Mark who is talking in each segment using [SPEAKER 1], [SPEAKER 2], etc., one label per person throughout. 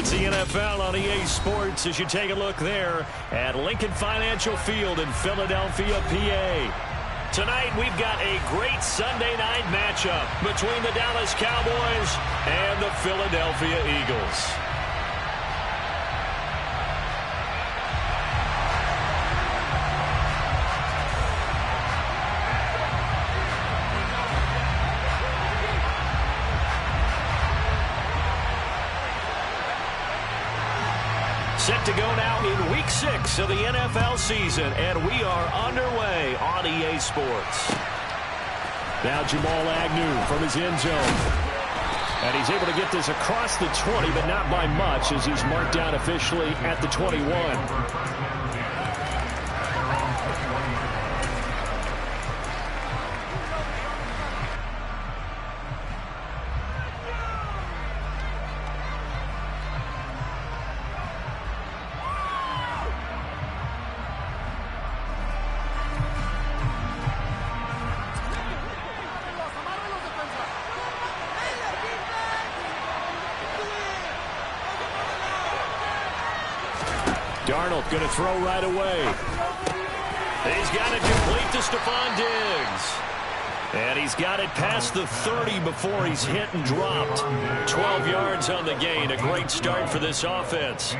[SPEAKER 1] It's the NFL on EA Sports as you take a look there at Lincoln Financial Field in Philadelphia, PA. Tonight we've got a great Sunday night matchup between the Dallas Cowboys and the Philadelphia Eagles. Set to go now in Week 6 of the NFL season, and we are underway on EA Sports. Now Jamal Agnew from his end zone. And he's able to get this across the 20, but not by much as he's marked down officially at the 21. Darnold going to throw right away. He's got it complete to Stephon Diggs. And he's got it past the 30 before he's hit and dropped. 12 yards on the gain. A great start for this offense.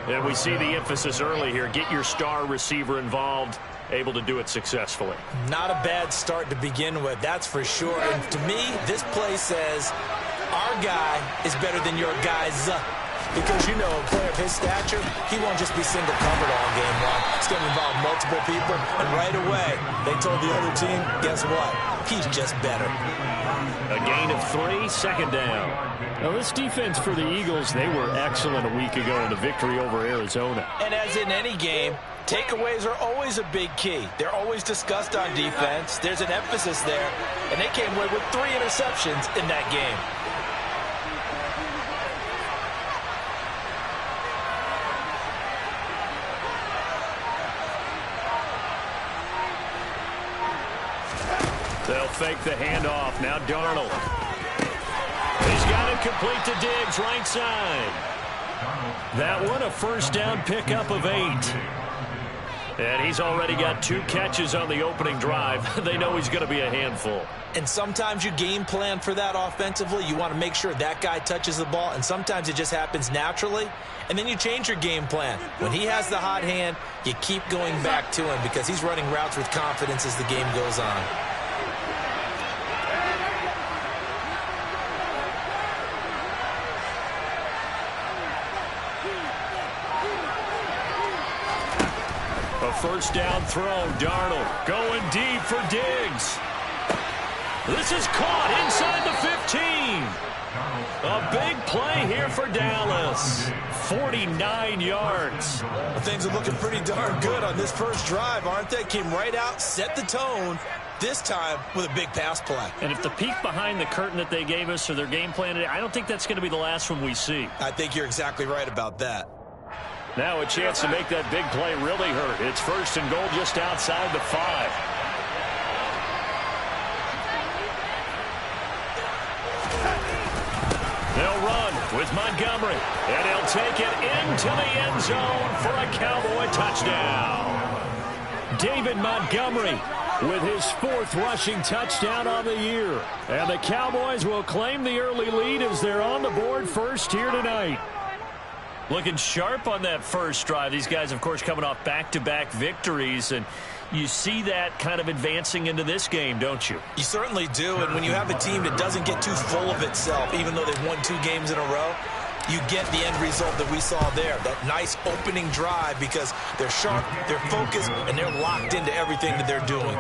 [SPEAKER 1] And we see the emphasis early here. Get your star receiver involved. Able to do it successfully.
[SPEAKER 2] Not a bad start to begin with, that's for sure. And to me, this play says our guy is better than your guys. Because, you know, a player of his stature, he won't just be single covered all game long. It's going to involve multiple people. And right away, they told the other team, guess what? He's just better.
[SPEAKER 1] A gain of 3, second down. Now, this defense for the Eagles, they were excellent a week ago in the victory over Arizona.
[SPEAKER 2] And as in any game, takeaways are always a big key. They're always discussed on defense. There's an emphasis there. And they came away with 3 interceptions in that game.
[SPEAKER 1] They'll fake the handoff. Now Darnold. He's got it complete to Diggs, right side. That one a first down pickup of 8. And he's already got 2 catches on the opening drive. They know he's going to be a handful.
[SPEAKER 2] And sometimes you game plan for that offensively. You want to make sure that guy touches the ball. And sometimes it just happens naturally. And then you change your game plan. When he has the hot hand, you keep going back to him because he's running routes with confidence as the game goes on.
[SPEAKER 1] First down throw, Darnold going deep for Diggs. This is caught inside the 15. A big play here for Dallas. 49 yards.
[SPEAKER 2] Well, things are looking pretty darn good on this first drive, aren't they? Came right out, set the tone, this time with a big pass play.
[SPEAKER 1] And if the peek behind the curtain that they gave us or their game plan today, I don't think that's going to be the last one we see.
[SPEAKER 2] I think you're exactly right about that.
[SPEAKER 1] Now a chance to make that big play really hurt. It's first and goal just outside the 5. They'll run with Montgomery, and he'll take it into the end zone for a Cowboy touchdown. David Montgomery with his 4th rushing touchdown on the year. And the Cowboys will claim the early lead as they're on the board first here tonight. Looking sharp on that first drive. These guys, of course, coming off back-to-back victories, and you see that kind of advancing into this game, don't you?
[SPEAKER 2] You certainly do, and when you have a team that doesn't get too full of itself, even though they've won 2 games in a row, you get the end result that we saw there, that nice opening drive because they're sharp, they're focused, and they're locked into everything that they're doing.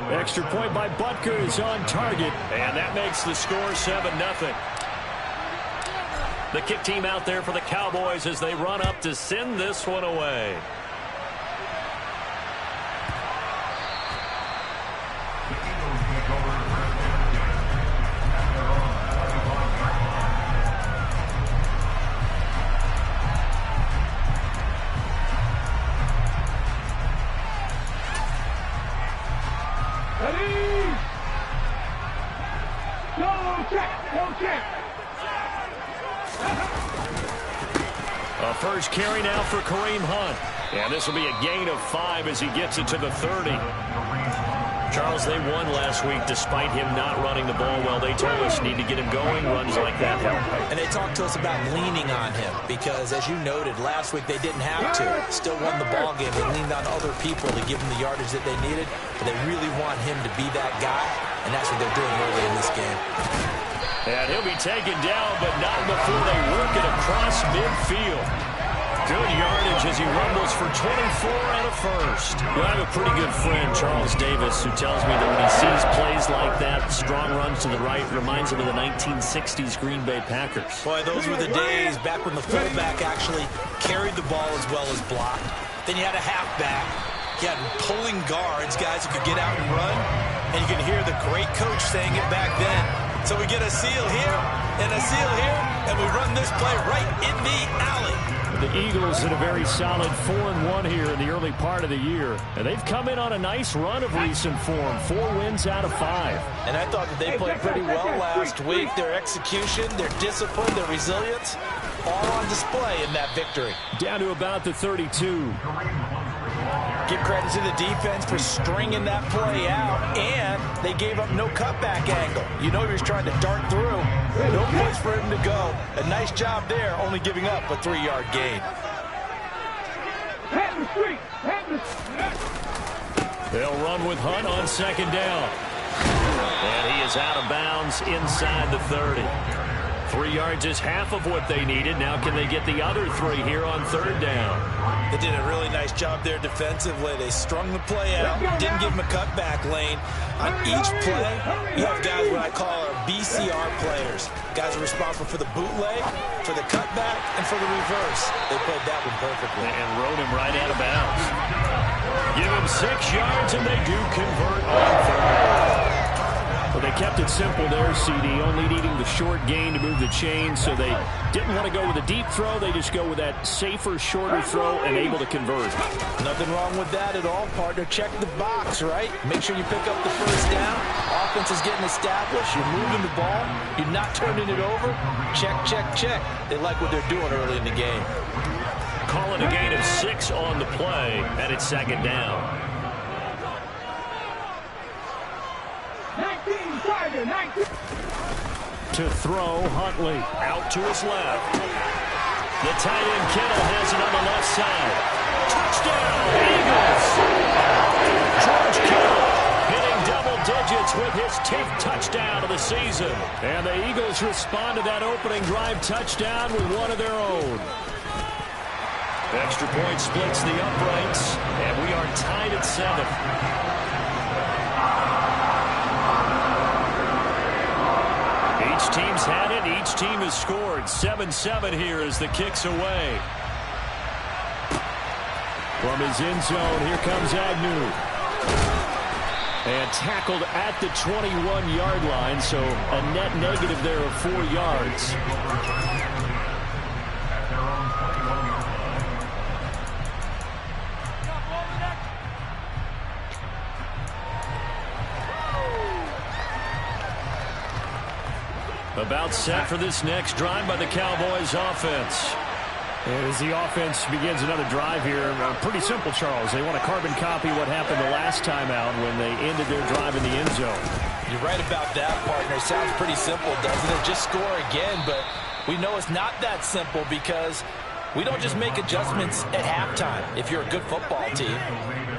[SPEAKER 1] Extra point by Butker is on target, and that makes the score 7-0. The kick team out there for the Cowboys as they run up to send this one away.
[SPEAKER 3] Ready? Go check! Go check!
[SPEAKER 1] first carry now for Kareem Hunt. And this will be a gain of 5 as he gets it to the 30. Charles, they won last week despite him not running the ball well. They told us need to get him going. Runs like that help.
[SPEAKER 2] And they talked to us about leaning on him because, as you noted, last week they didn't have to. Still won the ball game. They leaned on other people to give them the yardage that they needed. But they really want him to be that guy, and that's what they're doing early in this game.
[SPEAKER 1] And he'll be taken down, but not before they work it across midfield. Good yardage as he rumbles for 24 and a first. I have a pretty good friend, Charles Davis, who tells me that when he sees plays like that, strong runs to the right, reminds him of the 1960s Green Bay Packers.
[SPEAKER 2] Boy, those were the days back when the fullback actually carried the ball as well as blocked. Then you had a halfback. You had pulling guards, guys who could get out and run. And you can hear the great coach saying it back then. So we get a seal here and a seal here, and we run this play right in the alley.
[SPEAKER 1] The Eagles in a very solid 4-1 here in the early part of the year. And they've come in on a nice run of recent form. 4 wins out of 5.
[SPEAKER 2] And I thought that they played pretty well last week. Their execution, their discipline, their resilience, all on display in that victory.
[SPEAKER 1] Down to about the 32.
[SPEAKER 2] Give credit to the defense for stringing that play out, and they gave up no cutback angle. You know he was trying to dart through. No place for him to go. A nice job there, only giving up a 3-yard gain.
[SPEAKER 1] They'll run with Hunt on second down. And he is out of bounds inside the 30. 3 yards is half of what they needed. Now can they get the other 3 here on third down?
[SPEAKER 2] They did a really nice job there defensively. They strung the play out, didn't give him a cutback lane. On each play, you have guys what I call our BCR players. Guys are responsible for the bootleg, for the cutback, and for the reverse. They played that one perfectly.
[SPEAKER 1] And rode him right out of bounds. Give him 6 yards, and they do convert on third. Well, they kept it simple there, CD, only needing the short gain to move the chain, so they didn't want to go with a deep throw. They just go with that safer, shorter throw and able to convert.
[SPEAKER 2] Nothing wrong with that at all, partner. Check the box, right? Make sure you pick up the first down. Offense is getting established. You're moving the ball. You're not turning it over. Check, check, check. They like what they're doing early in the game.
[SPEAKER 1] Calling a gain of 6 on the play, and it's second down.
[SPEAKER 3] 19.
[SPEAKER 1] To throw, Huntley out to his left. The tight end Kittle has it on the left side. Touchdown, Eagles! George Kittle hitting double digits with his 10th touchdown of the season. And the Eagles respond to that opening drive touchdown with one of their own. Extra point splits the uprights, and we are tied at 7. Each team's had it. Each team has scored. 7-7 here as the kick's away. From his end zone, here comes Agnew. And tackled at the 21-yard line, so a net negative there of 4 yards. About set for this next drive by the Cowboys offense. And as the offense begins another drive here, pretty simple, Charles. They want to carbon copy what happened the last time out when they ended their drive in the end zone.
[SPEAKER 2] You're right about that, partner. Sounds pretty simple, doesn't it? Just score again, but we know it's not that simple because we don't just make adjustments at halftime. If you're a good football team,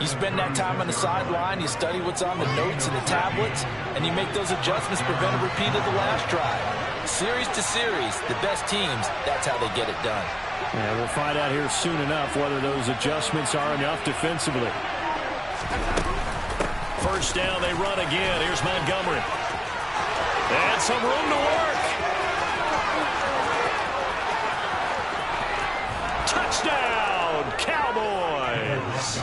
[SPEAKER 2] you spend that time on the sideline, you study what's on the notes and the tablets, and you make those adjustments, prevent a repeat of the last drive. Series to series, the best teams, that's how they get it done.
[SPEAKER 1] And we'll find out here soon enough whether those adjustments are enough defensively. First down, they run again. Here's Montgomery. And some room to work. Touchdown, Cowboys.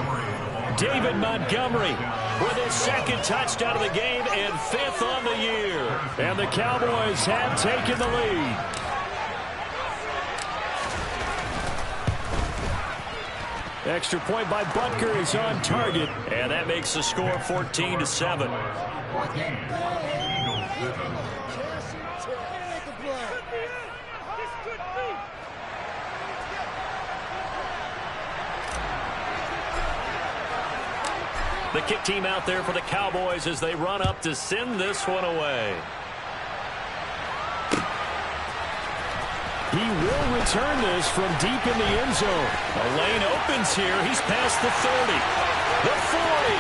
[SPEAKER 1] David Montgomery with his second touchdown of the game and 5th on the year. And the Cowboys have taken the lead. Extra point by Butker is on target, and that makes the score 14-7. The kick team out there for the Cowboys as they run up to send this one away. He will return this from deep in the end zone. A lane opens here. He's past the 30. The 40.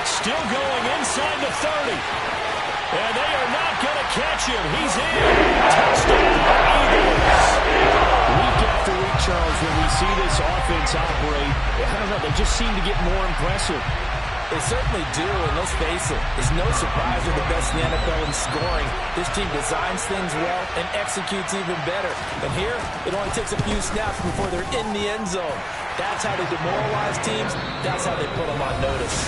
[SPEAKER 1] Still going inside the 30. And they are not going to catch him. He's in. Touchdown, Eagles. Week after week, Charles, when we see this offense operate, I don't know, they just seem to get more impressive.
[SPEAKER 2] They certainly do, and let's face it, it's no surprise they're the best in the NFL in scoring. This team designs things well and executes even better. And here, it only takes a few snaps before they're in the end zone. That's how they demoralize teams. That's how they put them on notice.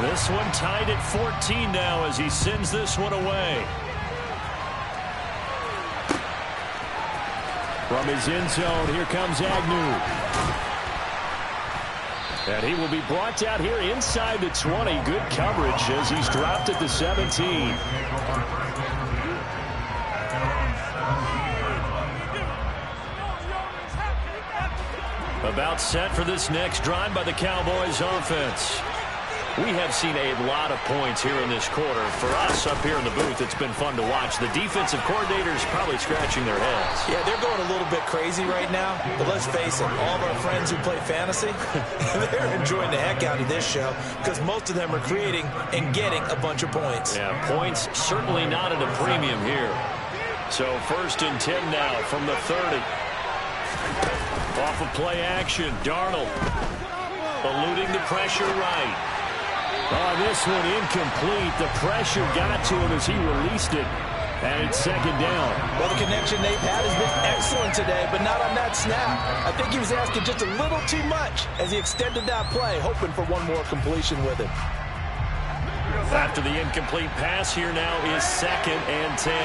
[SPEAKER 1] This one tied at 14 now as he sends this one away. From his end zone, here comes Agnew. And he will be brought down here inside the 20. Good coverage as he's dropped at the 17. About set for this next drive by the Cowboys offense. We have seen a lot of points here in this quarter. For us up here in the booth, it's been fun to watch. The defensive coordinators probably scratching their heads.
[SPEAKER 2] Yeah, they're going a little bit crazy right now. But let's face it, all of our friends who play fantasy, they're enjoying the heck out of this show because most of them are creating and getting a bunch of points.
[SPEAKER 1] Yeah, points certainly not at a premium here. So 1st and 10 now from the 30. Off of play action, Darnold eluding the pressure right. Oh, this one incomplete. The pressure got to him as he released it. And it's 2nd down.
[SPEAKER 2] Well, the connection they've had has been excellent today, but not on that snap. I think he was asking just a little too much as he extended that play, hoping for one more completion with it.
[SPEAKER 1] After the incomplete pass, here now is 2nd and 10.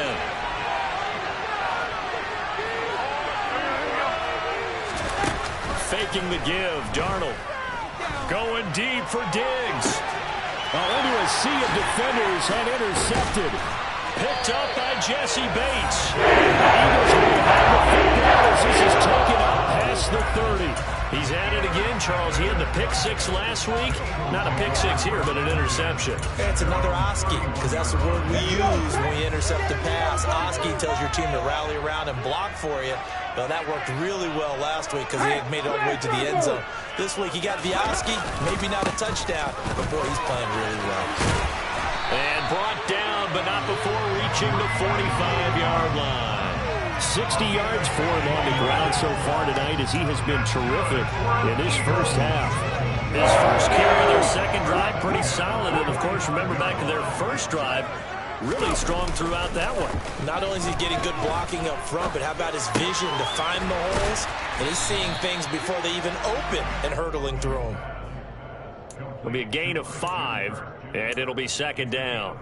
[SPEAKER 1] Faking the give, Darnold. Going deep for Diggs. Into a sea of defenders and intercepted. Picked up by Jesse Bates. The Eagles will have the fifth down as this is taken up past the 30. He's at it again, Charles. He had the pick 6 last week. Not a pick 6 here, but an interception.
[SPEAKER 2] It's another Oski, because that's the word we use when we intercept a pass. Oski tells your team to rally around and block for you. Well, that worked really well last week because he had made it all the way to the end zone. This week he got the Oski, maybe not a touchdown, but boy, he's playing really well.
[SPEAKER 1] And brought down, but not before reaching the 45-yard line. 60 yards for him on the ground so far tonight as he has been terrific in this first half. His first carry, their second drive, pretty solid. And, of course, remember back to their first drive, really strong throughout that one.
[SPEAKER 2] Not only is he getting good blocking up front, but how about his vision to find the holes? And he's seeing things before they even open and hurdling through them.
[SPEAKER 1] It'll be a gain of 5, and it'll be 2nd down.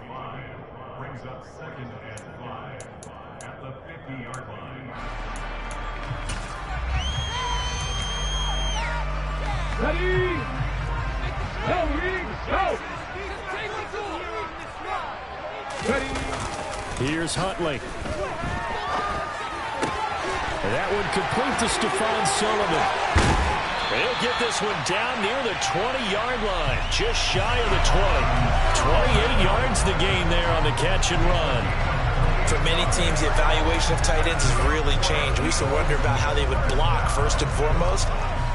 [SPEAKER 3] Ready? Go, Eagles, go! Ready?
[SPEAKER 1] Here's Huntley. And that one complete to Stephon Sullivan. He'll get this one down near the 20-yard line, just shy of the 20. 28 yards the gain there on the catch and run.
[SPEAKER 2] For many teams, the evaluation of tight ends has really changed. We used to wonder about how they would block first and foremost.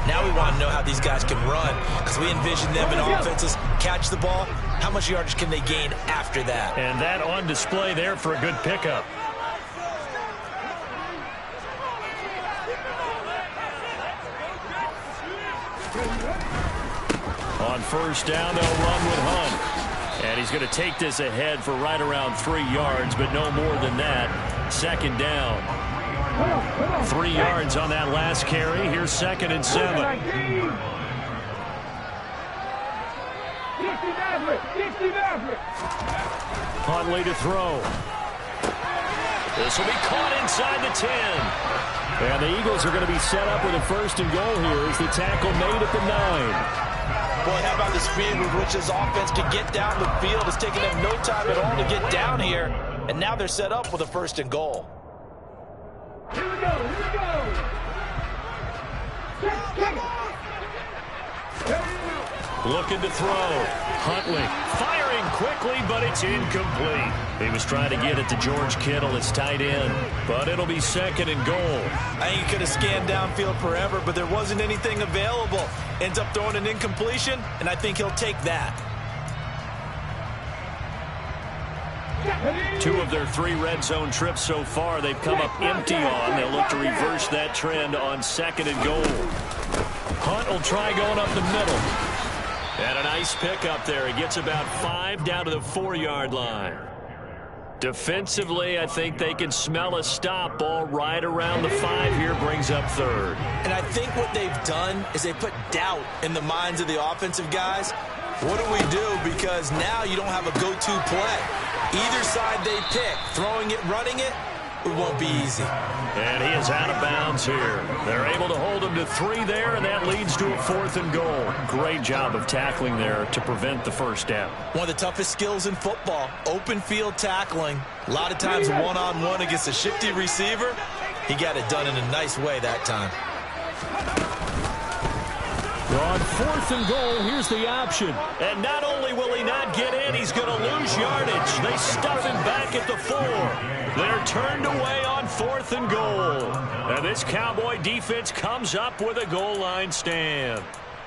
[SPEAKER 2] Now we want to know how these guys can run because we envision them in offenses catch the ball. How much yardage can they gain after that?
[SPEAKER 1] And that on display there for a good pickup. On first down, they'll run with Hunt. And he's going to take this ahead for right around 3 yards, but no more than that. 2nd down. 3 yards on that last carry. Here's 2nd and 7. Huntley to throw. This will be caught inside the 10. And the Eagles are going to be set up with a 1st and goal here as the tackle made at the 9.
[SPEAKER 2] Boy, how about the speed with which this offense can get down the field. It's taking them no time at all to get down here. And now they're set up with a 1st and goal.
[SPEAKER 3] Here we go, here we go.
[SPEAKER 1] Looking to throw. Huntley firing quickly, but it's incomplete. He was trying to get it to George Kittle, his tight end, but it'll be 2nd and goal.
[SPEAKER 2] I think he could have scanned downfield forever, but there wasn't anything available. Ends up throwing an incompletion, and I think he'll take that.
[SPEAKER 1] 2 of their 3 red zone trips so far, they've come up empty on. They'll look to reverse that trend on 2nd and goal. Hunt will try going up the middle. And a nice pickup there. He gets about 5 down to the 4-yard line. Defensively, I think they can smell a stop. Ball right around the 5 here, brings up 3rd.
[SPEAKER 2] And I think what they've done is they put doubt in the minds of the offensive guys. What do we do? Because now you don't have a go-to play. Either side they pick, throwing it, running it, it won't be easy.
[SPEAKER 1] And he is out of bounds here. They're able to hold him to 3 there, and that leads to a 4th and goal. Great job of tackling there to prevent the 1st down.
[SPEAKER 2] One of the toughest skills in football, open field tackling. A lot of times one-on-one against a shifty receiver. He got it done in a nice way that time.
[SPEAKER 1] On 4th and goal, here's the option. And not only will he not get in, he's going to lose yardage. They stuff him back at the 4. They're turned away on 4th and goal. And this Cowboy defense comes up with a goal line stand.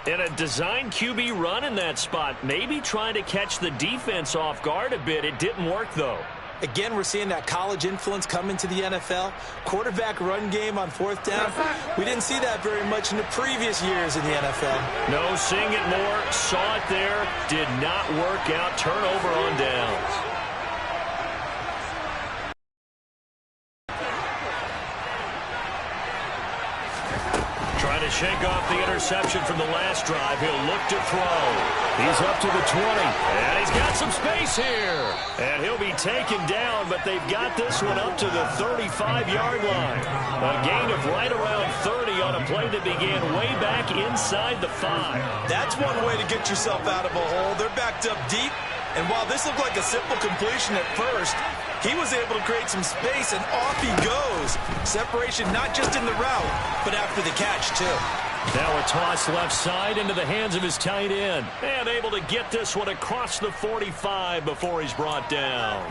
[SPEAKER 1] And a design QB run in that spot, maybe trying to catch the defense off guard a bit. It didn't work, though.
[SPEAKER 2] Again, we're seeing that college influence come into the NFL. Quarterback run game on 4th down. We didn't see that very much in the previous years in the NFL.
[SPEAKER 1] No, seeing it more. Saw it there. Did not work out. Turnover on downs. Trying to shake off the interception from the last drive. He'll look to throw. He's up to the 20. And he's got some space here. And he'll be taken down, but they've got this one up to the 35-yard line. A gain of right around 30 on a play that began way back inside the 5.
[SPEAKER 2] That's one way to get yourself out of a hole. They're backed up deep. And while this looked like a simple completion at first, he was able to create some space, and off he goes. Separation not just in the route, but after the catch, too.
[SPEAKER 1] Now a toss left side into the hands of his tight end. And able to get this one across the 45 before he's brought down.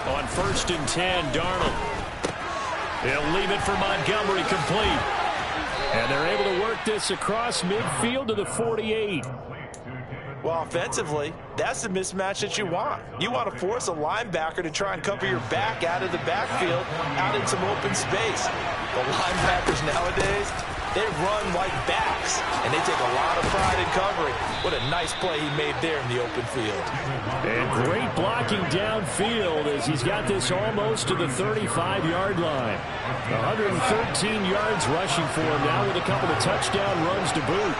[SPEAKER 1] On 1st and 10, Darnold. He'll leave it for Montgomery, complete. And they're able to work this across midfield to the 48.
[SPEAKER 2] Well, offensively, that's the mismatch that you want. You want to force a linebacker to try and cover your back out of the backfield, out in some open space. The linebackers nowadays, they run like backs, and they take a lot of pride in covering. What a nice play he made there in the open field.
[SPEAKER 1] And great blocking downfield as he's got this almost to the 35-yard line. 113 yards rushing for him now with a couple of touchdown runs to boot.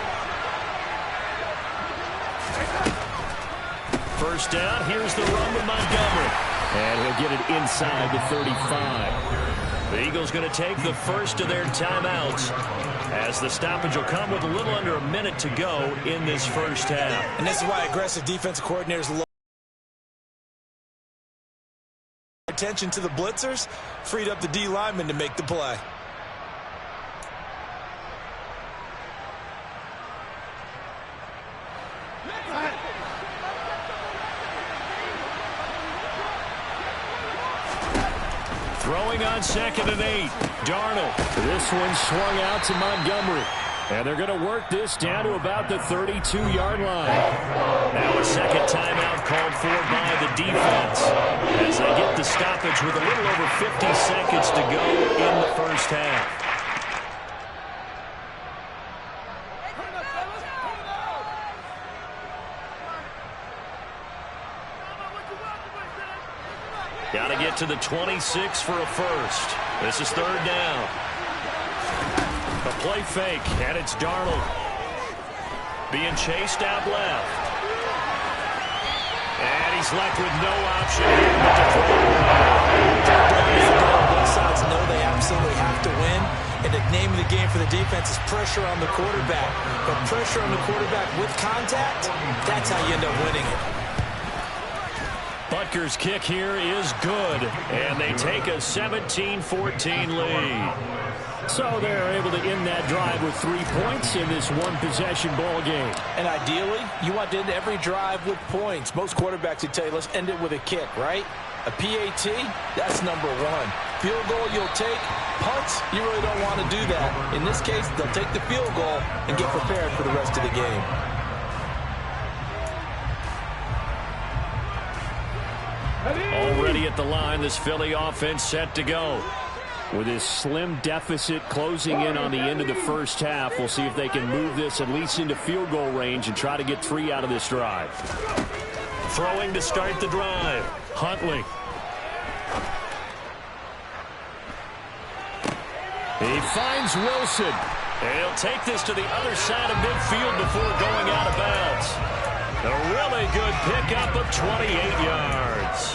[SPEAKER 1] 1st down, here's the run with Montgomery. And he'll get it inside the 35. The Eagles going to take the first of their timeouts as the stoppage will come with a little under a minute to go in this 1st half.
[SPEAKER 2] And this is why aggressive defensive coordinators look attention to the blitzers, freed up the D lineman to make the play.
[SPEAKER 1] Throwing on 2nd and 8. Darnold. This one swung out to Montgomery. And they're going to work this down to about the 32-yard line. Now a second timeout called for by the defense as they get the stoppage with a little over 50 seconds to go in the 1st half. Got to get to the 26 for a first. This is 3rd down. A play fake, and it's Darnold being chased out left. And he's left with no option here but to throw
[SPEAKER 2] name of the game for the defense is pressure on the quarterback. But pressure on the quarterback with contact, that's how you end up winning it.
[SPEAKER 1] Butker's kick here is good, and they take a 17-14 lead. So they're able to end that drive with 3 points in this one-possession ball game.
[SPEAKER 2] And ideally, you want to end every drive with points. Most quarterbacks would tell you, let's end it with a kick, right? A PAT, that's number one. Field goal you'll take. Punts, you really don't want to do that. In this case, they'll take the field goal and get prepared for the rest of the game.
[SPEAKER 1] Already at the line, this Philly offense set to go. With this slim deficit closing in on the end of the first half, we'll see if they can move this at least into field goal range and try to get 3 out of this drive. Throwing to start the drive, Huntley. He finds Wilson. And he'll take this to the other side of midfield before going out of bounds. A really good pickup of 28 yards.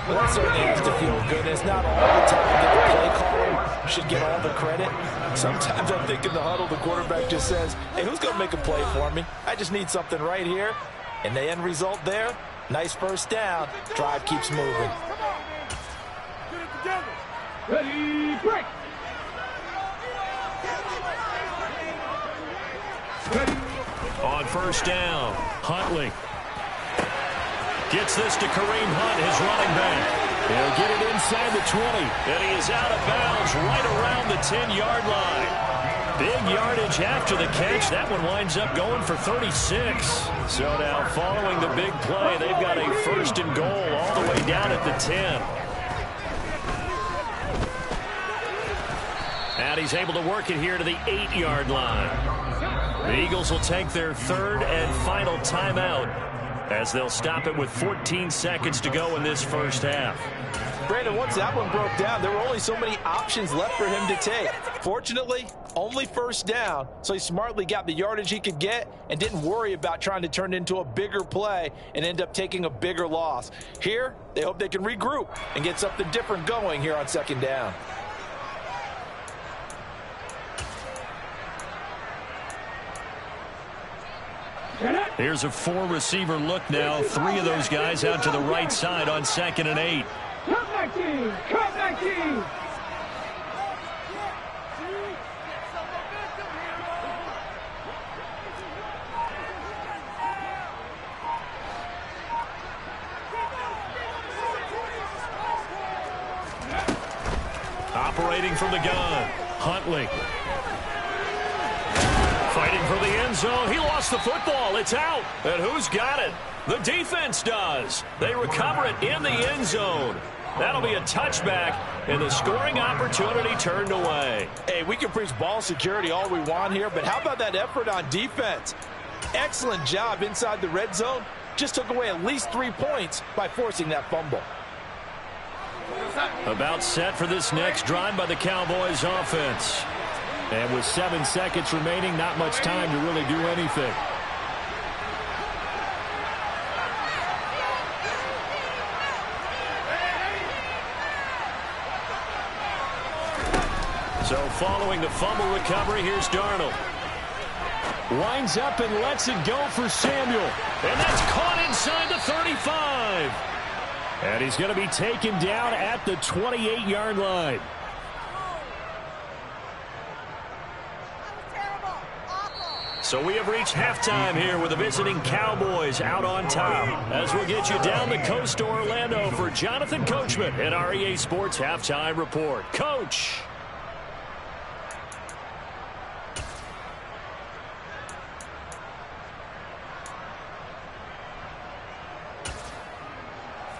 [SPEAKER 2] Well, that certainly has to feel good. It's not all the time that the play caller should get all the credit. Sometimes I think in the huddle, the quarterback just says, hey, who's going to make a play for me? I just need something right here. And the end result there, nice first down. Drive keeps moving.
[SPEAKER 3] Get it together. Ready, break. Ready.
[SPEAKER 1] On first down, Huntley gets this to Kareem Hunt, his running back. He'll get it inside the 20, and he is out of bounds right around the 10-yard line. Big yardage after the catch. That one winds up going for 36. So now following the big play, they've got a first and goal all the way down at the 10. And he's able to work it here to the 8-yard line. The Eagles will take their third and final timeout as they'll stop it with 14 seconds to go in this first half.
[SPEAKER 2] Brandon, once that one broke down, there were only so many options left for him to take. Fortunately, only first down, so he smartly got the yardage he could get and didn't worry about trying to turn it into a bigger play and end up taking a bigger loss. Here, they hope they can regroup and get something different going here on second down.
[SPEAKER 1] Here's a 4-receiver look now. 3 of those guys out to the right side on 2nd and 8.
[SPEAKER 3] Come back, team! Come back, team!
[SPEAKER 1] Operating from the gun, Huntley. Fighting for the end zone. He lost the football. It's out. And who's got it? The defense does. They recover it in the end zone. That'll be a touchback, and the scoring opportunity turned away.
[SPEAKER 2] Hey, we can preach ball security all we want here, but how about that effort on defense? Excellent job inside the red zone. Just took away at least 3 points by forcing that fumble.
[SPEAKER 1] About set for this next drive by the Cowboys offense. And with 7 seconds remaining, not much time to really do anything. So following the fumble recovery, here's Darnold. Winds up and lets it go for Samuel. And that's caught inside the 35. And he's going to be taken down at the 28-yard line. So we have reached halftime here with the visiting Cowboys out on top. As we'll get you down the coast to Orlando for Jonathan Coachman at our EA Sports Halftime Report. Coach.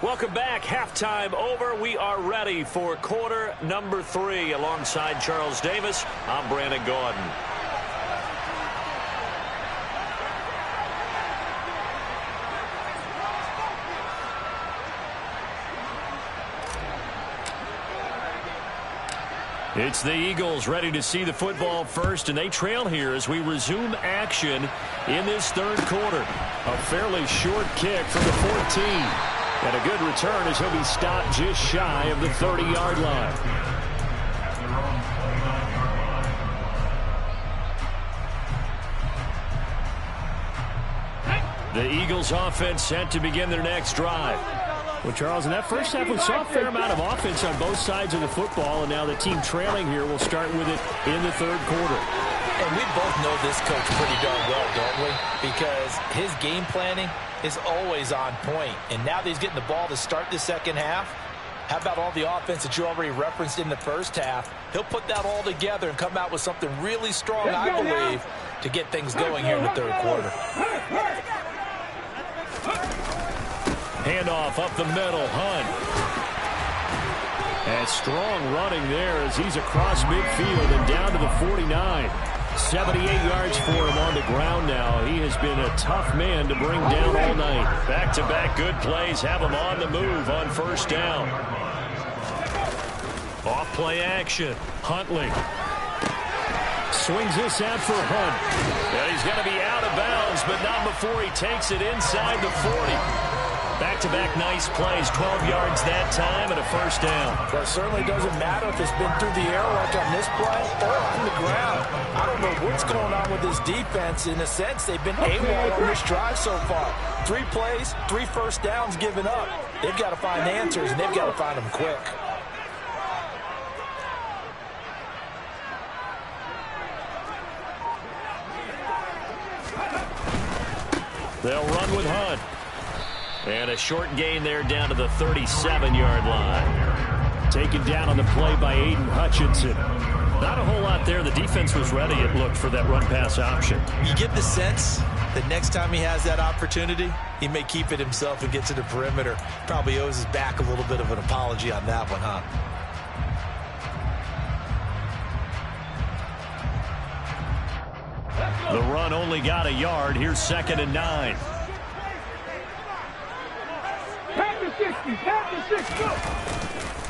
[SPEAKER 1] Welcome back. Halftime over. We are ready for quarter number 3. Alongside Charles Davis, I'm Brandon Gordon. It's the Eagles ready to see the football first, and they trail here as we resume action in this third quarter. A fairly short kick from the 14. And a good return as he'll be stopped just shy of the 30-yard line. The Eagles offense set to begin their next drive.
[SPEAKER 4] Well, Charles, in that first half, we saw a fair amount of offense on both sides of the football, and now the team trailing here will start with it in the third quarter.
[SPEAKER 2] And we both know this coach pretty darn well, don't we? Because his game planning is always on point. And now that he's getting the ball to start the second half, how about all the offense that you already referenced in the first half? He'll put that all together and come out with something really strong, I believe, to get things going here in the third quarter.
[SPEAKER 1] Handoff up the middle, Hunt. And strong running there as he's across midfield and down to the 49. 78 yards for him on the ground now. He has been a tough man to bring down all night. Back-to-back good plays have him on the move on first down. Off play action. Huntley swings this out for Hunt. And he's going to be out of bounds, but not before he takes it inside the 40. Back-to-back nice plays, 12 yards that time and a first down.
[SPEAKER 2] That certainly doesn't matter if it's been through the air like on this play or on the ground. I don't know what's going on with this defense. In a sense, they've been AWOL on this drive so far. 3 plays, 3 first downs given up. They've got to find answers, and they've got to find them quick.
[SPEAKER 1] They'll run with Hunt. And a short gain there down to the 37-yard line. Taken down on the play by Aiden Hutchinson. Not a whole lot there. The defense was ready, it looked, for that run-pass option.
[SPEAKER 2] You get the sense that next time he has that opportunity, he may keep it himself and get to the perimeter. Probably owes his back a little bit of an apology on that one, huh?
[SPEAKER 1] The run only got a yard. Here's 2nd and 9.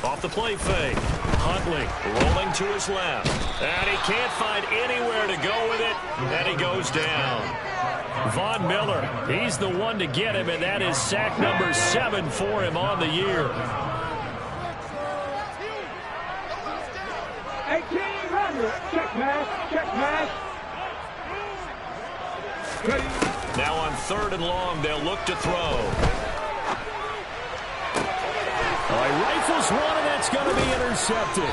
[SPEAKER 1] Off the play fake. Huntley rolling to his left. And he can't find anywhere to go with it. And he goes down. Von Miller, he's the one to get him, and that is sack number 7 for him on the year.
[SPEAKER 3] 1800. Check pass. Check pass.
[SPEAKER 1] Now on 3rd and long, they'll look to throw. He rifles one, and that's going to be intercepted.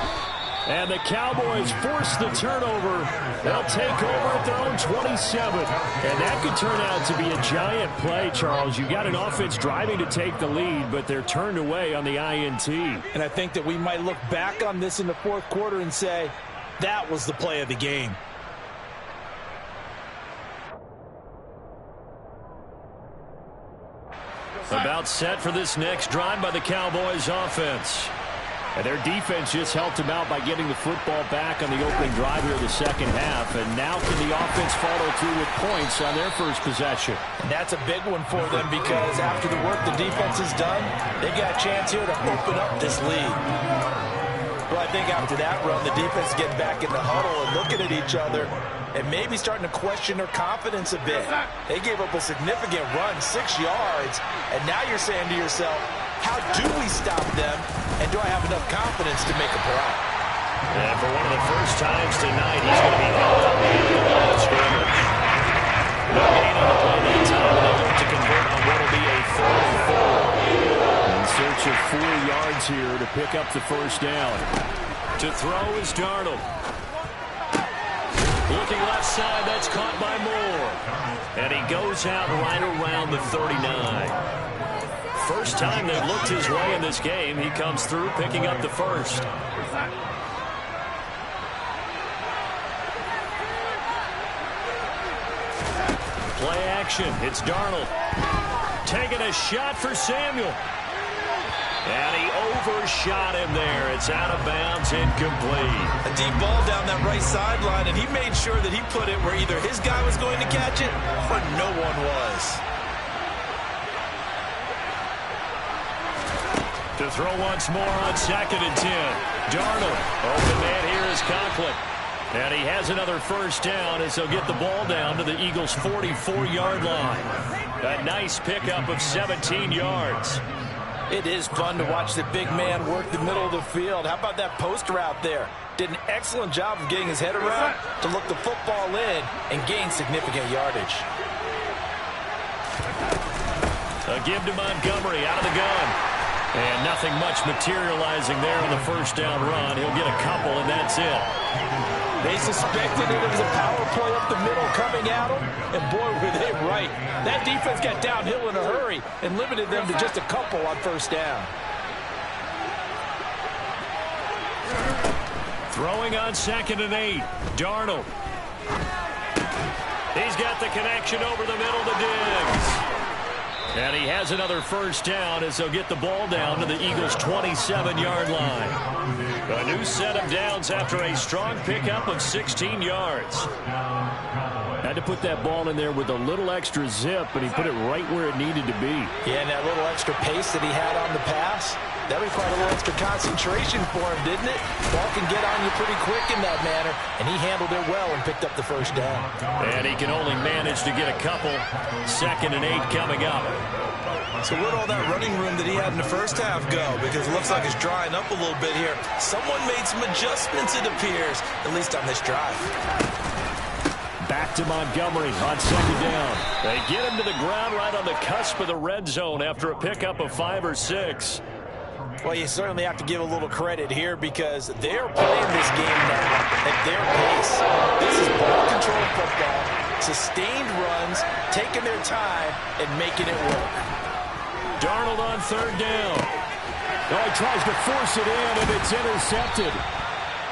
[SPEAKER 1] And the Cowboys force the turnover. They'll take over at their own 27. And that could turn out to be a giant play, Charles. You got an offense driving to take the lead, but they're turned away on the INT.
[SPEAKER 2] And I think that we might look back on this in the fourth quarter and say, that was the play of the game.
[SPEAKER 1] About set for this next drive by the Cowboys offense. And their defense just helped them out by getting the football back on the opening drive here of the second half. And now can the offense follow through with points on their first possession?
[SPEAKER 2] And that's a big one for them because after the work the defense has done, they got a chance here to open up this lead. Well, I think after that run, the defense is getting back in the huddle and looking at each other and maybe starting to question their confidence a bit. They gave up a significant run, 6 yards, and now you're saying to yourself, how do we stop them, and do I have enough confidence to make a play?
[SPEAKER 1] And for one of the first times tonight, he's going to be held up in the line of scrimmage. No gain on the play that time, and they'll look to convert on what will be a 3rd and 4. In search of 4 yards here to pick up the first down. To throw is Darnold. Looking left side, that's caught by Moore. And he goes out right around the 39. First time they've looked his way in this game. He comes through picking up the first. Play action. It's Darnold. Taking a shot for Samuel. And he overshot him there. It's out of bounds, incomplete.
[SPEAKER 2] A deep ball down that right sideline, and he made sure that he put it where either his guy was going to catch it or no one was.
[SPEAKER 1] To throw once more on 2nd and 10. Darnold. Open man here is Conklin. And he has another first down as they'll get the ball down to the Eagles' 44-yard line. A nice pickup of 17 yards.
[SPEAKER 2] It is fun to watch the big man work the middle of the field. How about that post route there? Did an excellent job of getting his head around to look the football in and gain significant yardage.
[SPEAKER 1] A give to Montgomery out of the gun. And nothing much materializing there on the first down run. He'll get a couple, and that's it.
[SPEAKER 2] They suspected it was a power play up the middle coming at them, and boy, were they right. That defense got downhill in a hurry and limited them to just a couple on first down.
[SPEAKER 1] Throwing on 2nd and 8. Darnold. He's got the connection over the middle to Diggs. And he has another first down as they'll get the ball down to the Eagles' 27-yard line. A new set of downs after a strong pickup of 16 yards.
[SPEAKER 4] Had to put that ball in there with a little extra zip, but he put it right where it needed to be.
[SPEAKER 2] Yeah, and that little extra pace that he had on the pass, that required a little extra concentration for him, didn't it? Ball can get on you pretty quick in that manner, and he handled it well and picked up the first down.
[SPEAKER 1] And he can only manage to get a couple. 2nd and 8 coming up.
[SPEAKER 2] So where'd all that running room that he had in the first half go? Because it looks like it's drying up a little bit here. Someone made some adjustments, it appears, at least on this drive.
[SPEAKER 4] Back to Montgomery on 2nd down.
[SPEAKER 1] They get him to the ground right on the cusp of the red zone after a pickup of 5 or 6.
[SPEAKER 2] Well, you certainly have to give a little credit here because they're playing this game now at their pace. This is ball control football, sustained runs, taking their time, and making it work.
[SPEAKER 1] Darnold on 3rd down.
[SPEAKER 4] Oh, he tries to force it in, and it's intercepted.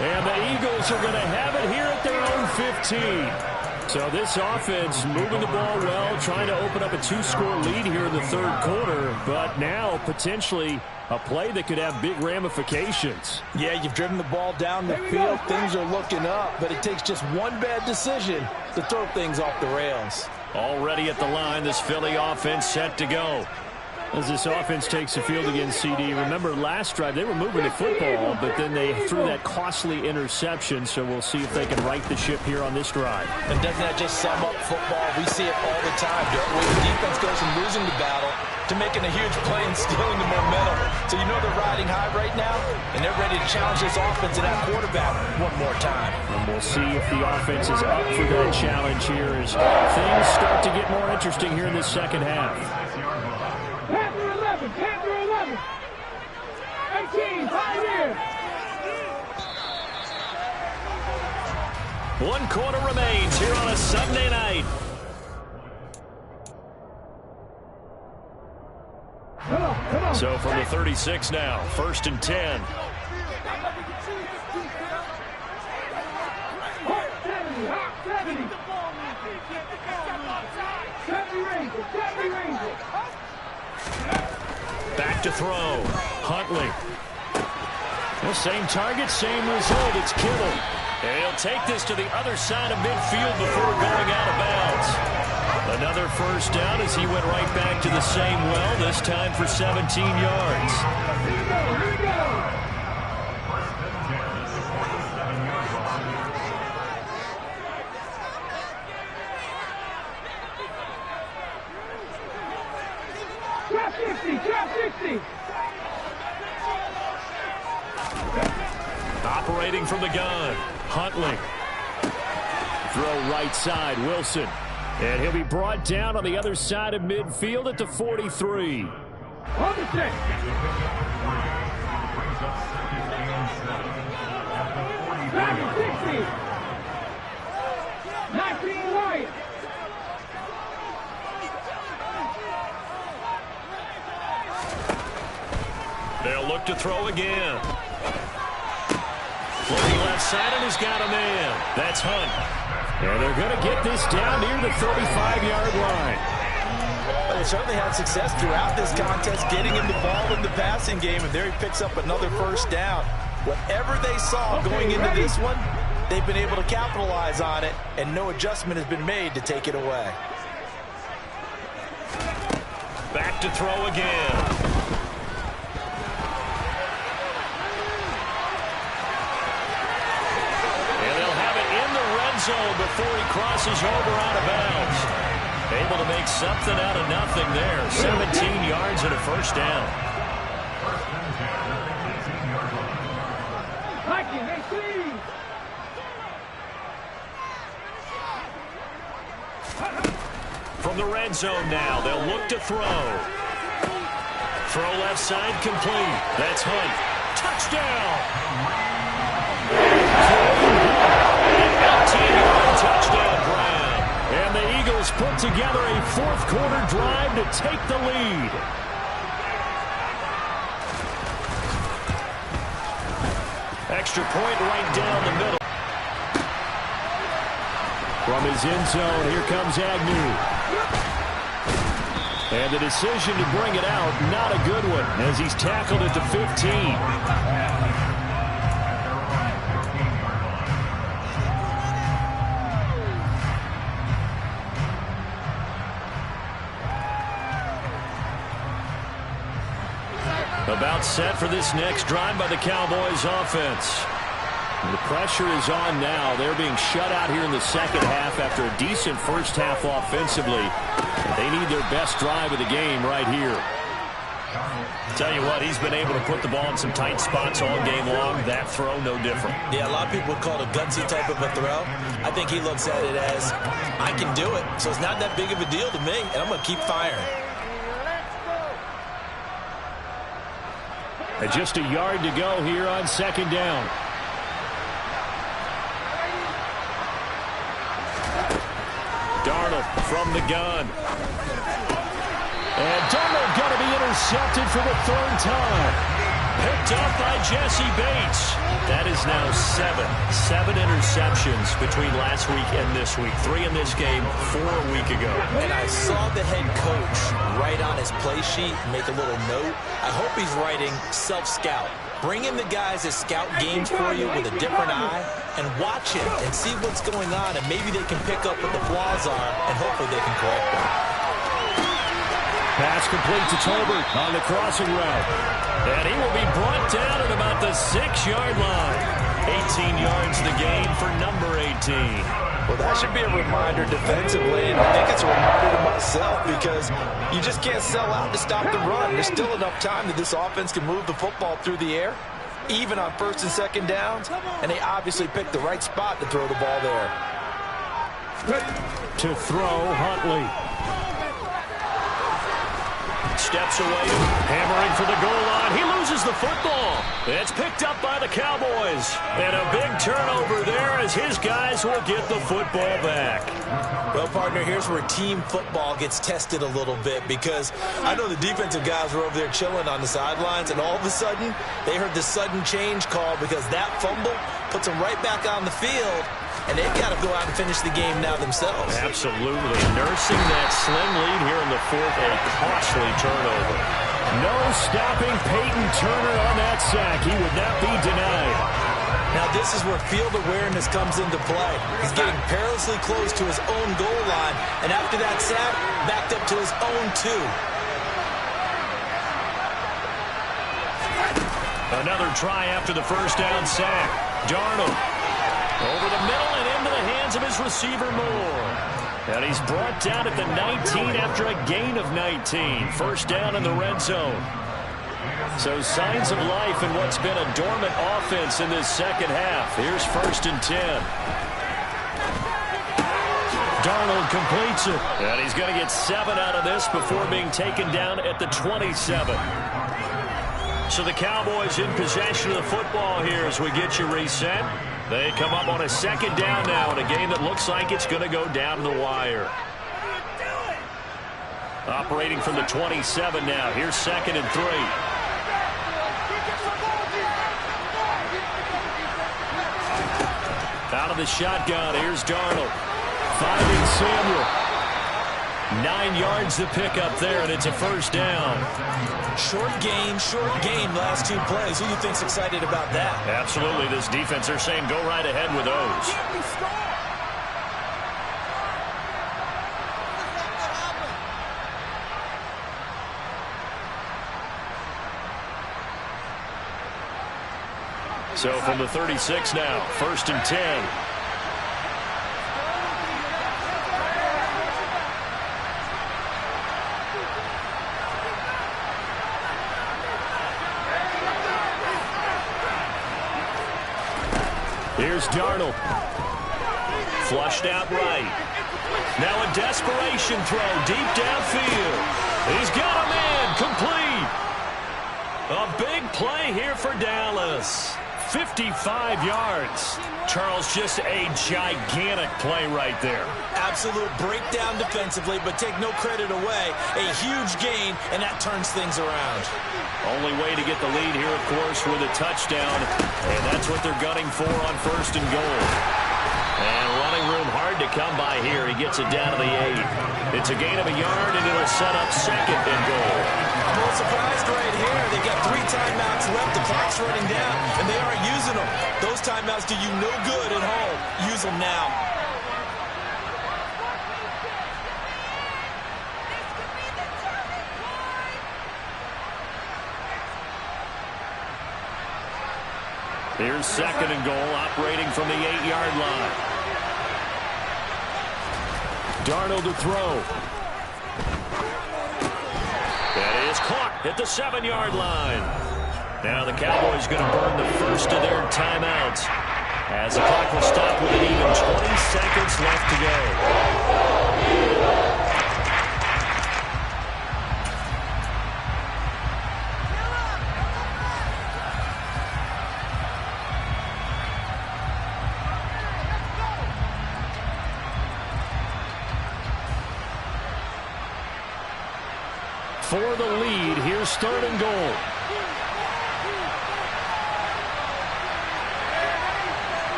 [SPEAKER 4] And the Eagles are going to have it here at their own 15. So this offense moving the ball well, trying to open up a 2-score lead here in the 3rd quarter, but now potentially a play that could have big ramifications.
[SPEAKER 2] Yeah, you've driven the ball down the field. Things are looking up, but it takes just one bad decision to throw things off the rails.
[SPEAKER 1] Already at the line, this Philly offense set to go.
[SPEAKER 4] As this offense takes the field against CD, remember last drive they were moving the football, but then they threw that costly interception, so we'll see if they can right the ship here on this drive.
[SPEAKER 2] And doesn't that just sum up football? We see it all the time, don't we? The defense goes from losing the battle to making a huge play and stealing the momentum. So you know they're riding high right now, and they're ready to challenge this offense and that quarterback one more time.
[SPEAKER 4] And we'll see if the offense is up for that challenge here as things start to get more interesting here in this second half.
[SPEAKER 3] Panther 11, Panther 11. 18, Pioneer.
[SPEAKER 1] 1 quarter remains here on a Sunday night.
[SPEAKER 3] Come on.
[SPEAKER 1] So from the 36 now, 1st and 10.
[SPEAKER 3] Hot 70, hot 70. 70 Ranger.
[SPEAKER 1] Back to throw. Huntley. The same target, same result. It's Kittle. And he'll take this to the other side of midfield before going out of bounds. Another first down as he went right back to the same well, this time for 17 yards.
[SPEAKER 3] Here we go. Drop 60.
[SPEAKER 1] Operating from the gun. Huntley.
[SPEAKER 4] Throw right side, Wilson. And he'll be brought down on the other side of midfield at the 43.
[SPEAKER 3] On the check. Drop 60. 19 right.
[SPEAKER 1] They'll look to throw again. Looking left side, and he's got a man. That's Hunt.
[SPEAKER 4] And they're going to get this down near the 35-yard line.
[SPEAKER 2] Well, they certainly had success throughout this contest, getting him the ball in the passing game, and there he picks up another first down. Whatever they saw going into this one, they've been able to capitalize on it, and no adjustment has been made to take it away.
[SPEAKER 1] Back to throw again. Zone before he crosses over out of bounds. Able to make something out of nothing there. 17 yards and a first down.
[SPEAKER 3] Vikings 18.
[SPEAKER 1] From the red zone now, they'll look to throw. Throw left side complete. That's Hunt. Touchdown! 18-yard touchdown grab. And the Eagles put together a fourth-quarter drive to take the lead. Extra point right down the middle. From his end zone, here comes Agnew. And the decision to bring it out, not a good one, as he's tackled at the 15. About set for this next drive by the Cowboys offense. The pressure is on now. They're being shut out here in the second half after a decent first half offensively. They need their best drive of the game right here. Tell you what, he's been able to put the ball in some tight spots all game long. That throw, no different.
[SPEAKER 2] Yeah, a lot of people would call it a gutsy type of a throw. I think he looks at it as, I can do it, so it's not that big of a deal to me, and I'm going to keep firing.
[SPEAKER 4] And just a yard to go here on second down. Darnold from the gun. And Darnold going to be intercepted for the third time. Picked up by Jesse Bates. That is now seven interceptions between last week and this week. 3 in this game, 4 a week ago.
[SPEAKER 2] And I saw the head coach write on his play sheet, make a little note. I hope he's writing self-scout. Bring in the guys that scout games for you with a different eye and watch him and see what's going on, and maybe they can pick up what the flaws are, and hopefully they can correct them.
[SPEAKER 4] Pass complete to Tolbert on the crossing route. And he will be brought down at about the 6-yard line. 18 yards the gain for number 18.
[SPEAKER 2] Well, that should be a reminder defensively, and I think it's a reminder to myself because you just can't sell out to stop the run. There's still enough time that this offense can move the football through the air, even on first and second downs, and they obviously picked the right spot to throw the ball there.
[SPEAKER 4] To throw, Huntley.
[SPEAKER 1] Steps away, hammering for the goal line. He loses the football. It's picked up by the Cowboys. And a big turnover there as his guys will get the football back.
[SPEAKER 2] Well, partner, here's where team football gets tested a little bit because I know the defensive guys were over there chilling on the sidelines, and all of a sudden, they heard the sudden change call because that fumble puts them right back on the field. And they've got to go out and finish the game now themselves.
[SPEAKER 1] Absolutely. Nursing that slim lead here in the fourth, a costly turnover.
[SPEAKER 4] No stopping Peyton Turner on that sack. He would not be denied.
[SPEAKER 2] Now this is where field awareness comes into play. He's getting perilously close to his own goal line. And after that sack, backed up to his own 2.
[SPEAKER 1] Another try after the first down sack. Darnold. Over the middle and into the hands of his receiver, Moore. And he's brought down at the 19 after a gain of 19. First down in the red zone. So signs of life in what's been a dormant offense in this second half. Here's 1st and 10. Darnold completes it. And he's going to get 7 out of this before being taken down at the 27. So the Cowboys in possession of the football here as we get you reset. They come up on a second down now in a game that looks like it's going to go down the wire. Operating from the 27 now. Here's 2nd and 3. Out of the shotgun. Here's Darnold. Finding Samuel. 9 yards to pick up there, and it's a first down.
[SPEAKER 2] Short game, last 2 plays. Who do you think's excited about that?
[SPEAKER 1] Absolutely. This defense, they're saying go right ahead with those. So from the 36 now, 1st and 10.
[SPEAKER 4] Here's Darnold.
[SPEAKER 1] Flushed out right. Now a desperation throw deep downfield. He's got a man complete. A big play here for Dallas. 55 yards. Charles, just a gigantic play right there.
[SPEAKER 2] Absolute breakdown defensively, but take no credit away. A huge gain, and that turns things around.
[SPEAKER 1] Only way to get the lead here, of course, with a touchdown. And that's what they're gunning for on 1st and goal. And running room hard to come by here. He gets it down to the 8. It's a gain of a yard, and it'll set up 2nd and goal.
[SPEAKER 2] I'm a little surprised right here. They got 3 timeouts left. The clock's running down, and they aren't using them. Those timeouts do you no good at home. Use them now.
[SPEAKER 1] Here's 2nd and goal, operating from the 8-yard line.
[SPEAKER 4] Darnold to throw.
[SPEAKER 1] That is caught at the 7-yard line. Now the Cowboys going to burn the first of their timeouts, as the clock will stop with an even 20 seconds left to go.
[SPEAKER 4] For the lead, here's 3rd and goal.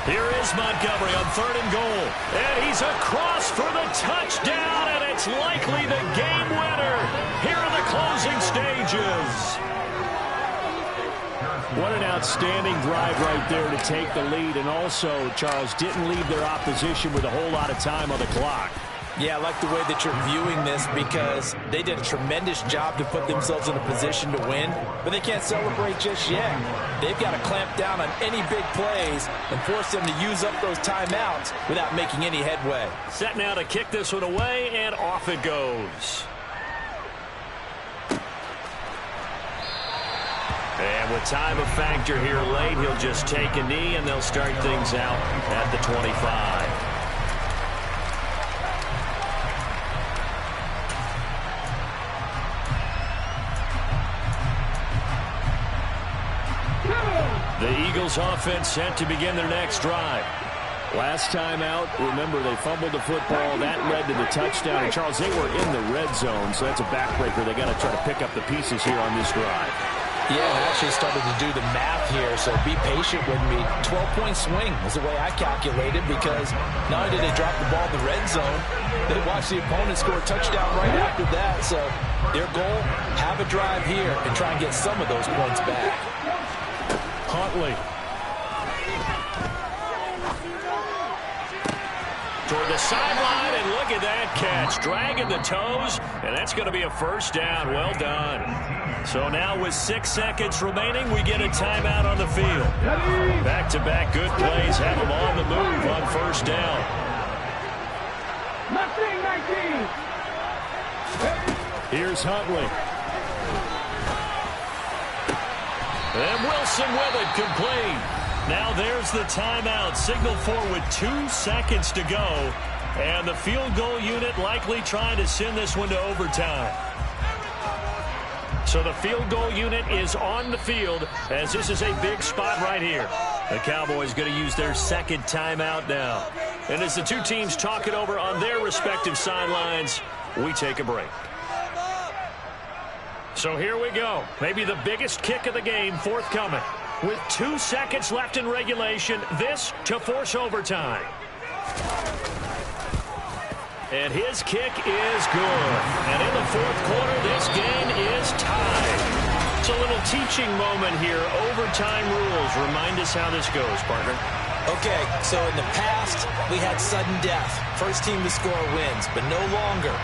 [SPEAKER 1] Here is Montgomery on 3rd and goal. And he's across for the touchdown, and it's likely the game winner here in the closing stages.
[SPEAKER 4] What an outstanding drive right there to take the lead. And also, Charles, didn't leave their opposition with a whole lot of time on the clock.
[SPEAKER 2] Yeah, I like the way that you're viewing this, because they did a tremendous job to put themselves in a position to win, but they can't celebrate just yet. They've got to clamp down on any big plays and force them to use up those timeouts without making any headway.
[SPEAKER 1] Set now to kick this one away, and off it goes. And with time a factor here late, he'll just take a knee, and they'll start things out at the 25. The Eagles offense set to begin their next drive.
[SPEAKER 4] Last time out, remember, they fumbled the football. That led to the touchdown. And, Charles, they were in the red zone, so that's a backbreaker. They got to try to pick up the pieces here on this drive.
[SPEAKER 2] Yeah, I actually started to do the math here, so be patient with me. 12-point swing is the way I calculated, because not only did they drop the ball in the red zone, they watched the opponent score a touchdown right after that. So their goal, have a drive here and try and get some of those points back.
[SPEAKER 4] Huntley.
[SPEAKER 1] Toward the sideline, and look at that catch. Dragging the toes, and that's going to be a first down. Well done. So now with 6 seconds remaining, we get a timeout on the field. Back-to-back good plays have them on the move on first down.
[SPEAKER 3] 19.
[SPEAKER 4] Here's Huntley.
[SPEAKER 1] And Wilson with it, complete. Now there's the timeout, signal for with 2 seconds to go. And the field goal unit likely trying to send this one to overtime. So the field goal unit is on the field, as this is a big spot right here. The Cowboys going to use their 2nd timeout now. And as the two teams talk it over on their respective sidelines, we take a break. So here we go. Maybe the biggest kick of the game forthcoming. With 2 seconds left in regulation, this to force overtime. And his kick is good. And in the 4th quarter, this game is tied. It's a little teaching moment here. Overtime rules. Remind us how this goes, partner.
[SPEAKER 2] Okay, so in the past, we had sudden death. First team to score wins, but no longer.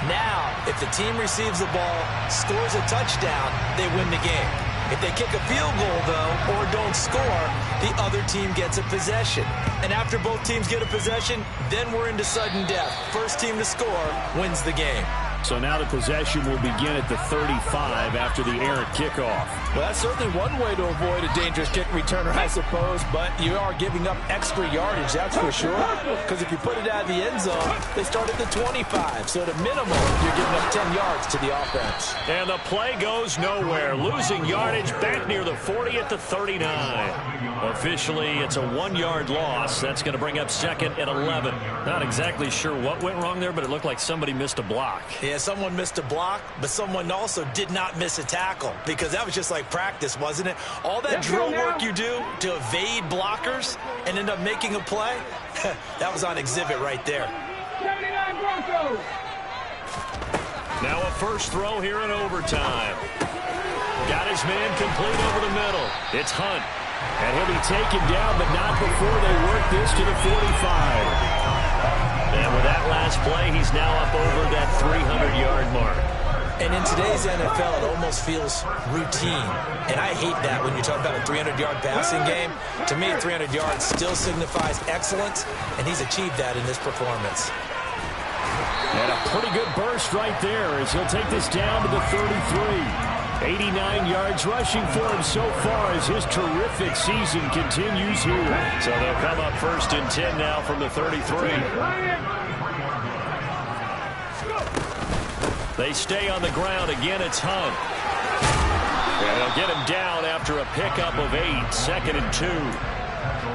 [SPEAKER 2] Now, if the team receives the ball, scores a touchdown, they win the game. If they kick a field goal, though, or don't score, the other team gets a possession. And after both teams get a possession, then we're into sudden death. First team to score wins the game.
[SPEAKER 4] So now the possession will begin at the 35 after the errant kickoff.
[SPEAKER 2] Well, that's certainly one way to avoid a dangerous kick returner, I suppose, but you are giving up extra yardage, that's for sure, because if you put it out of the end zone, they start at the 25, so at a minimum, you're giving up 10 yards to the offense.
[SPEAKER 1] And the play goes nowhere, losing yardage back near the 40 at the 39. Officially, it's a 1-yard loss. That's going to bring up second and 11. Not exactly sure what went wrong there, but it looked like somebody missed a block.
[SPEAKER 2] Yeah, someone missed a block, but someone also did not miss a tackle because that was just like practice, wasn't it? All that drill work you do to evade blockers and end up making a play, that was on exhibit right there.
[SPEAKER 3] 79 Broncos.
[SPEAKER 1] Now a first throw here in overtime. Got his man complete over the middle. It's Hunt.
[SPEAKER 4] And he'll be taken down, but not before they work this to the 45.
[SPEAKER 1] And with that last play, he's now up over that 300-yard mark.
[SPEAKER 2] And in today's NFL, it almost feels routine. And I hate that when you talk about a 300-yard passing game. To me, 300 yards still signifies excellence, and he's achieved that in this performance.
[SPEAKER 4] And a pretty good burst right there as he'll take this down to the 33. 89 yards rushing for him so far as his terrific season continues here.
[SPEAKER 1] So they'll come up first and 10 now from the 33. They stay on the ground. Again, it's Hunt. And they'll get him down after a pickup of 8, second and 2.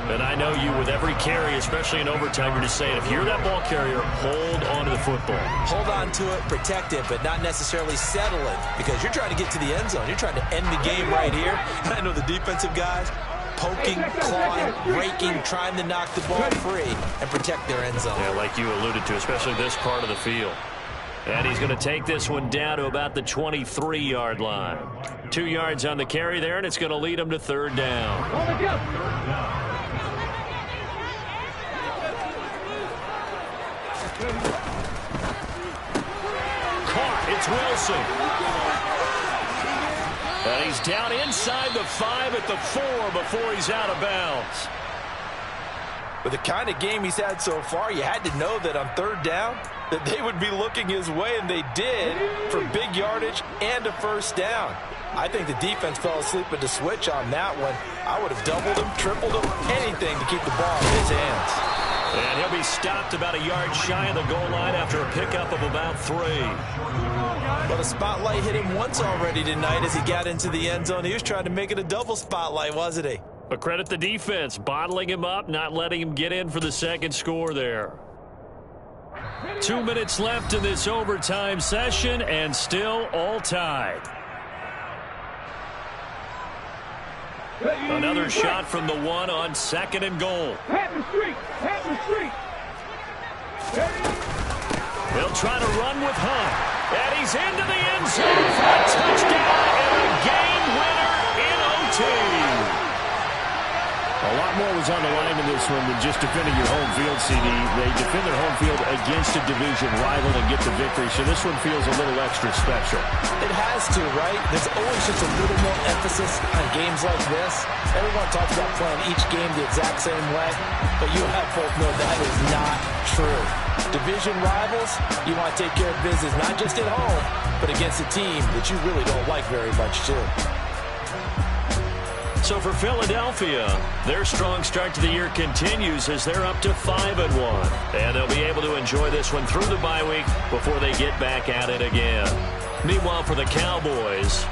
[SPEAKER 1] And I know you, with every carry, especially in overtime, you're just saying, if you're that ball carrier, hold on to the football.
[SPEAKER 2] Hold on to it, protect it, but not necessarily settle it, because you're trying to get to the end zone. You're trying to end the game right here. And I know the defensive guys poking, clawing, raking, trying to knock the ball free and protect their end zone.
[SPEAKER 1] Yeah, like you alluded to, especially this part of the field. And he's going to take this one down to about the 23-yard line. 2 yards on the carry there, and it's going to lead him to third down. Caught. It's Wilson. And he's down inside the 5 at the 4 before he's out of bounds.
[SPEAKER 2] With the kind of game he's had so far, you had to know that on third down that they would be looking his way, and they did, for big yardage and a first down. I think the defense fell asleep at the switch on that one. I would have doubled him, tripled him, anything to keep the ball in his hands.
[SPEAKER 1] And he'll be stopped about a yard shy of the goal line after a pickup of about 3.
[SPEAKER 2] But a spotlight hit him once already tonight as he got into the end zone. He was trying to make it a double spotlight, wasn't he?
[SPEAKER 1] But credit the defense, bottling him up, not letting him get in for the second score there. 2 minutes left in this overtime session, and still all tied. Another shot from the 1 on second and goal. He'll try to run with Hunt. And he's into the end zone for a touchdown and a game winner in OT.
[SPEAKER 4] A lot more was on the line in this one than just defending your home field, CD. They defend their home field against a division rival and get the victory, so this one feels a little extra special.
[SPEAKER 2] It has to, right? There's always just a little more emphasis on games like this. Everyone talks about playing each game the exact same way, but you have both know that is not true. Division rivals, you want to take care of business not just at home, but against a team that you really don't like very much, too.
[SPEAKER 1] So for Philadelphia, their strong start to the year continues as they're up to 5-1. And they'll be able to enjoy this one through the bye week before they get back at it again. Meanwhile, for the Cowboys,